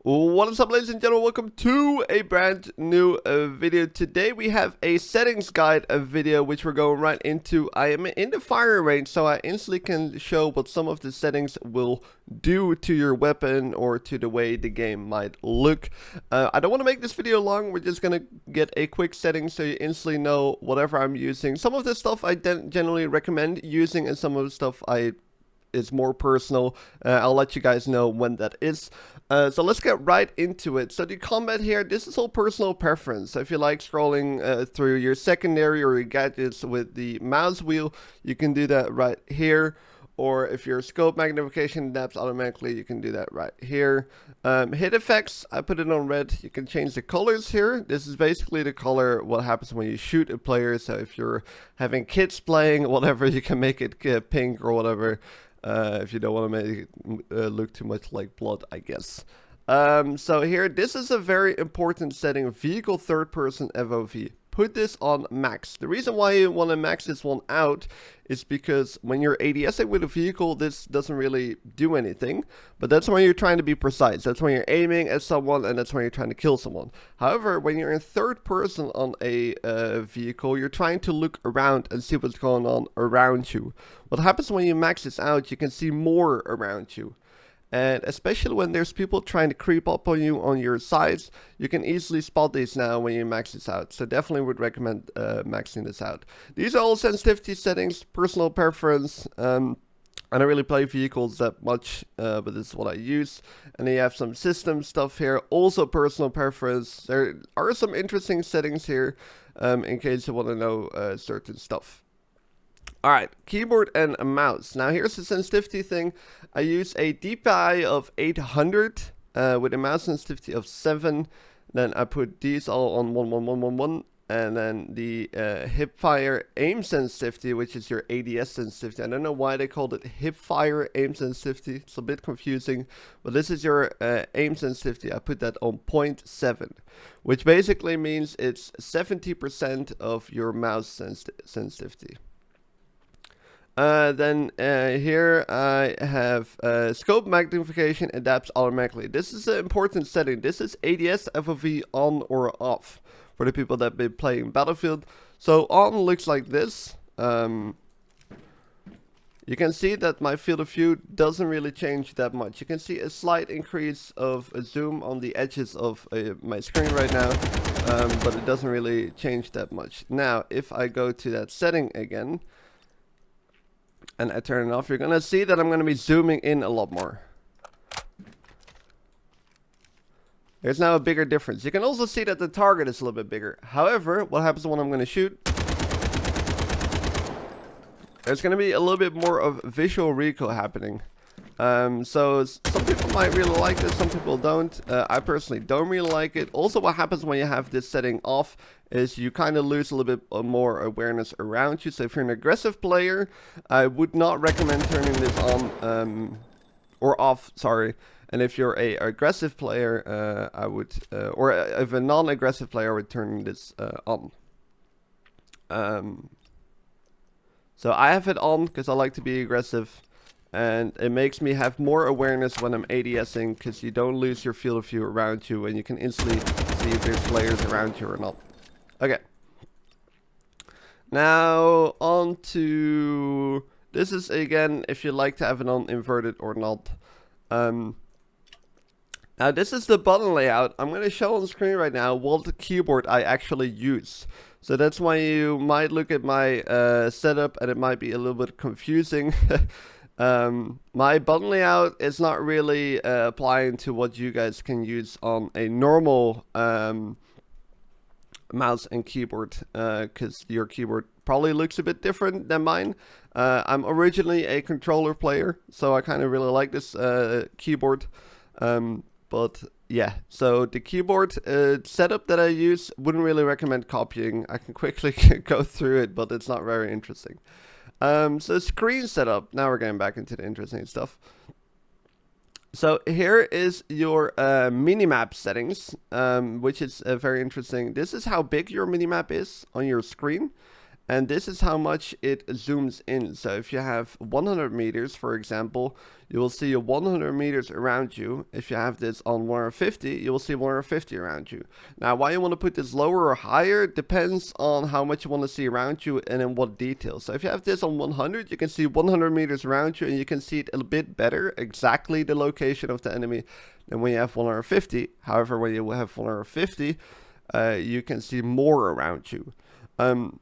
What is up, ladies and gentlemen? Welcome to a brand new video. Today we have a settings guide video which we're going right into. I am in the firing range, so I instantly can show what some of the settings will do to your weapon or to the way the game might look. I don't want to make this video long. We're just gonna get a quick setting so you instantly know whatever I'm using. Some of the stuff I generally recommend using, and some of the stuff is more personal. I'll let you guys know when that is. So let's get right into it. So the combat here, this is all personal preference. So if you like scrolling through your secondary or your gadgets with the mouse wheel, you can do that right here. Or if your scope magnification adapts automatically, you can do that right here. Hit effects, I put it on red. You can change the colors here. This is basically the color, what happens when you shoot a player. So if you're having kids playing, whatever, you can make it pink or whatever. If you don't want to make it look too much like blood, I guess. So here, this is a very important setting, vehicle third person FOV. Put this on max. The reason why you want to max this one out is because when you're ADSing with a vehicle, this doesn't really do anything. But that's when you're trying to be precise. That's when you're aiming at someone, and that's when you're trying to kill someone. However, when you're in third person on a vehicle, you're trying to look around and see what's going on around you. What happens when you max this out, you can see more around you. And especially when there's people trying to creep up on you on your sides, you can easily spot these now when you max this out. So definitely would recommend maxing this out. These are all sensitivity settings, personal preference. I don't really play vehicles that much, but this is what I use. And then you have some system stuff here, also personal preference. There are some interesting settings here in case you want to know certain stuff. Alright, keyboard and a mouse. Now here's the sensitivity thing. I use a DPI of 800 with a mouse sensitivity of 7. Then I put these all on 11111. And then the hipfire aim sensitivity, which is your ADS sensitivity. I don't know why they called it hipfire aim sensitivity. It's a bit confusing. But this is your aim sensitivity. I put that on 0.7. Which basically means it's 70% of your mouse sensitivity. Then here I have scope magnification adapts automatically. This is an important setting. This is ADS FOV on or off for the people that have been playing Battlefield. So on looks like this. You can see that my field of view doesn't really change that much. You can see a slight increase of a zoom on the edges of my screen right now, but it doesn't really change that much. Now, if I go to that setting again, and I turn it off, you're gonna see that I'm gonna be zooming in a lot more. There's now a bigger difference. You can also see that the target is a little bit bigger. However, what happens when I'm gonna shoot? There's gonna be a little bit more of visual recoil happening. So some people might really like this, some people don't. I personally don't really like it. Also, what happens when you have this setting off is you kind of lose a little bit more awareness around you. So if you're an aggressive player, I would not recommend turning this on or off, sorry. And if you're a aggressive player, I would, or if a non-aggressive player, I would turn this on. So I have it on because I like to be aggressive. And it makes me have more awareness when I'm ADSing, because you don't lose your field of view around you, and you can instantly see if there's players around you or not. Okay. Now, on to... This is, again, if you like to have it on inverted or not. Now, this is the button layout. I'm going to show on screen right now what keyboard I actually use. So that's why you might look at my setup, and it might be a little bit confusing. My button layout is not really applying to what you guys can use on a normal mouse and keyboard, because your keyboard probably looks a bit different than mine. I'm originally a controller player, so I kind of really like this keyboard. But yeah, so the keyboard setup that I use, wouldn't really recommend copying. I can quickly go through it, but it's not very interesting. So screen setup. Now we're getting back into the interesting stuff. So here is your minimap settings, which is very interesting. This is how big your minimap is on your screen. And this is how much it zooms in. So if you have 100 meters, for example, you will see 100 meters around you. If you have this on 150, you will see 150 around you. Now, why you want to put this lower or higher depends on how much you want to see around you and in what detail. So if you have this on 100, you can see 100 meters around you, and you can see it a bit better, exactly the location of the enemy, than when you have 150. However, when you have 150, you can see more around you.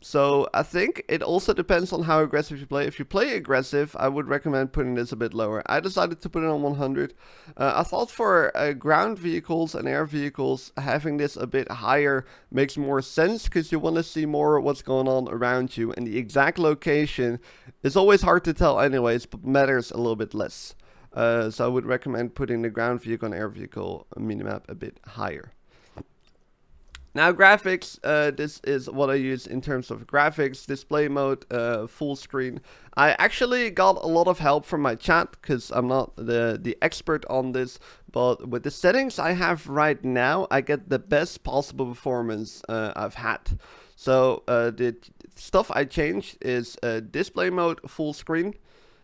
So I think it also depends on how aggressive you play. If you play aggressive, I would recommend putting this a bit lower. I decided to put it on 100. I thought for ground vehicles and air vehicles, having this a bit higher makes more sense, because you want to see more what's going on around you, and the exact location is always hard to tell anyways, but matters a little bit less. So I would recommend putting the ground vehicle and air vehicle minimap a bit higher. Now graphics, this is what I use in terms of graphics, display mode, full screen. I actually got a lot of help from my chat, because I'm not the expert on this, but with the settings I have right now, I get the best possible performance I've had. So the stuff I changed is display mode, full screen,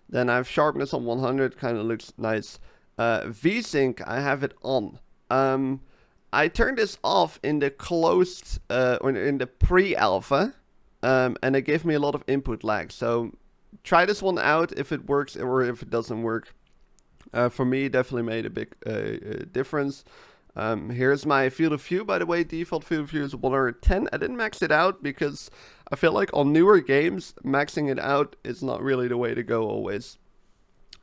then I have sharpness on 100, kind of looks nice. VSync, I have it on. I turned this off in the closed, or in the pre-alpha, and it gave me a lot of input lag. So try this one out if it works or if it doesn't work. For me, it definitely made a big difference. Here's my field of view, by the way. Default field of view is 110. I didn't max it out because I feel like on newer games, maxing it out is not really the way to go always.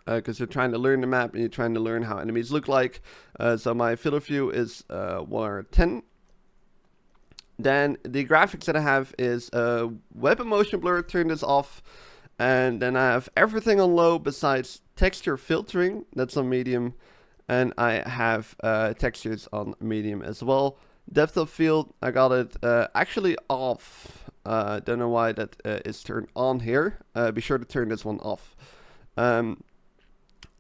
Because you're trying to learn the map and you're trying to learn how enemies look like. So my field of view is 110. Then the graphics that I have is weapon motion blur, turn this off. And then I have everything on low besides texture filtering, that's on medium. And I have textures on medium as well. Depth of field, I got it actually off. Don't know why that is turned on here. Be sure to turn this one off.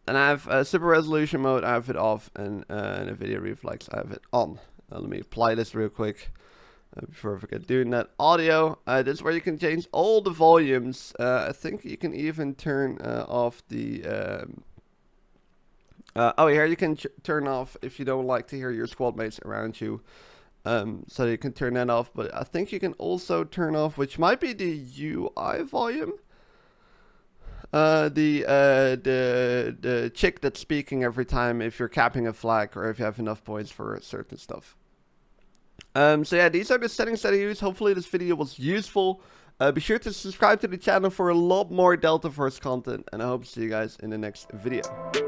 And I have super resolution mode, I have it off, and the video reflex, I have it on. Let me apply this real quick before I forget doing that. Audio, this is where you can change all the volumes. I think you can even turn off the... oh, here you can turn off if you don't like to hear your squad mates around you. So you can turn that off, but I think you can also turn off, which might be the UI volume. The chick that's speaking every time if you're capping a flag or if you have enough points for certain stuff. So yeah, these are the settings that I use. Hopefully this video was useful. Be sure to subscribe to the channel for a lot more Delta Force content, and I hope to see you guys in the next video.